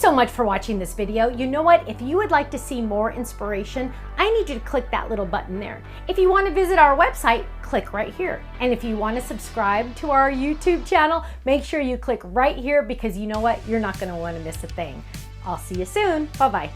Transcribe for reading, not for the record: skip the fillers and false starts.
so much for watching this video. You know what? If you would like to see more inspiration, I need you to click that little button there. If you want to visit our website, click right here. And if you want to subscribe to our YouTube channel, make sure you click right here, because you know what? You're not going to want to miss a thing. I'll see you soon. Bye-bye.